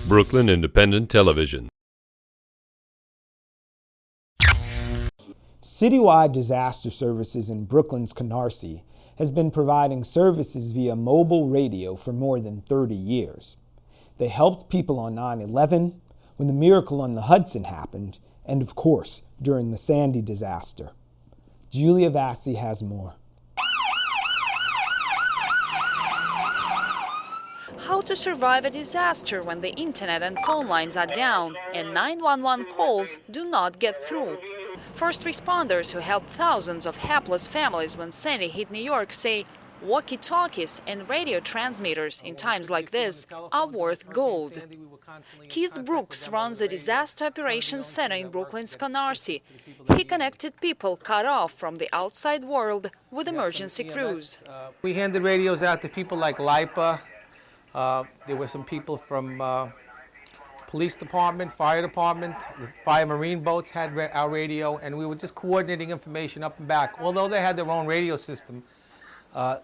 Brooklyn Independent Television. Citywide Disaster Services in Brooklyn's Canarsie has been providing services via mobile radio for more than 30 years. They helped people on 9/11, when the miracle on the Hudson happened, and of course, during the Sandy disaster. Julia Vassey has more. How to survive a disaster when the internet and phone lines are down and 911 calls do not get through. First responders who helped thousands of helpless families when Sandy hit New York say walkie-talkies and radio transmitters in times like this are worth gold. Keith Brooks runs a disaster operations center in Brooklyn's Canarsie. He connected people cut off from the outside world with emergency crews. We handed radios out to people like LIPA. There were some people from police department, fire department, the fire marine boats had our radio, and we were just coordinating information up and back. Although they had their own radio system,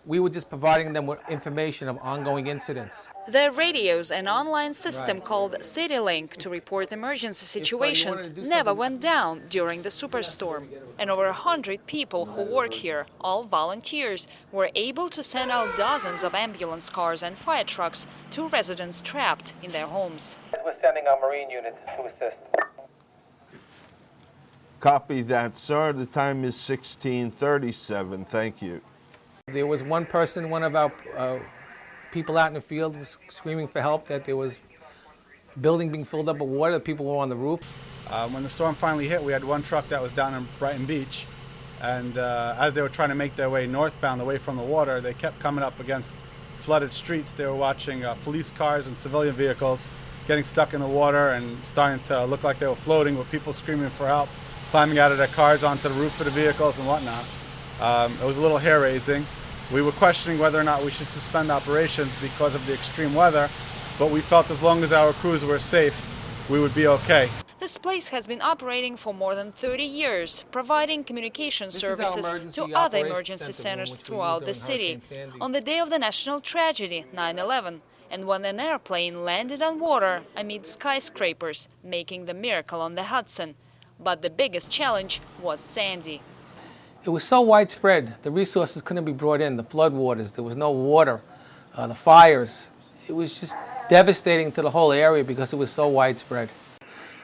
we were just providing them with information of ongoing incidents. Their radios and online system called CityLink to report emergency situations never went down during the superstorm. And over 100 people who work here, all volunteers, were able to send out dozens of ambulance cars and fire trucks to residents trapped in their homes. We're sending our Marine units to assist. Copy that, sir. The time is 16:37. Thank you. There was one person, one of our people out in the field was screaming for help that there was a building being filled up with water, people were on the roof. When the storm finally hit, we had one truck that was down in Brighton Beach, and as they were trying to make their way northbound away from the water, they kept coming up against flooded streets. They were watching police cars and civilian vehicles getting stuck in the water and starting to look like they were floating with people screaming for help, climbing out of their cars onto the roof of the vehicles and whatnot. It was a little hair-raising. We were questioning whether or not we should suspend operations because of the extreme weather, but we felt as long as our crews were safe, we would be okay. This place has been operating for more than 30 years, providing communication services to other emergency centers throughout the city. On the day of the national tragedy, 9/11, and when an airplane landed on water amid skyscrapers, making the miracle on the Hudson. But the biggest challenge was Sandy. It was so widespread, the resources couldn't be brought in, the floodwaters, there was no water, the fires. It was just devastating to the whole area because it was so widespread.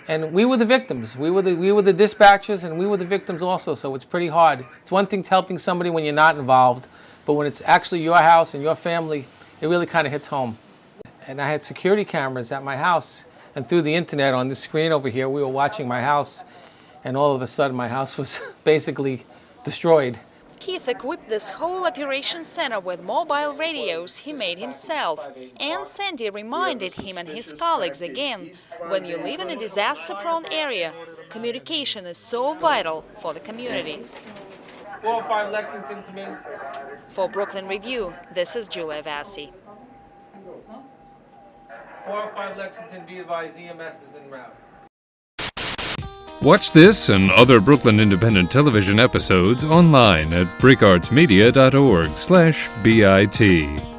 And we were the victims. We were the dispatchers, and we were the victims also, so it's pretty hard. It's one thing helping somebody when you're not involved, but when it's actually your house and your family, it really kind of hits home. And I had security cameras at my house, and through the internet on this screen over here, we were watching my house, and all of a sudden my house was basically destroyed. Keith equipped this whole operations center with mobile radios he made himself. And Sandy reminded him and his colleagues again, when you live in a disaster-prone area, communication is so vital for the community. 405 Lexington, come in. For Brooklyn Review, this is Julia Vassey. 405 Lexington, be advised, EMS is en route. Watch this and other Brooklyn Independent Television episodes online at brickartsmedia.org/BIT.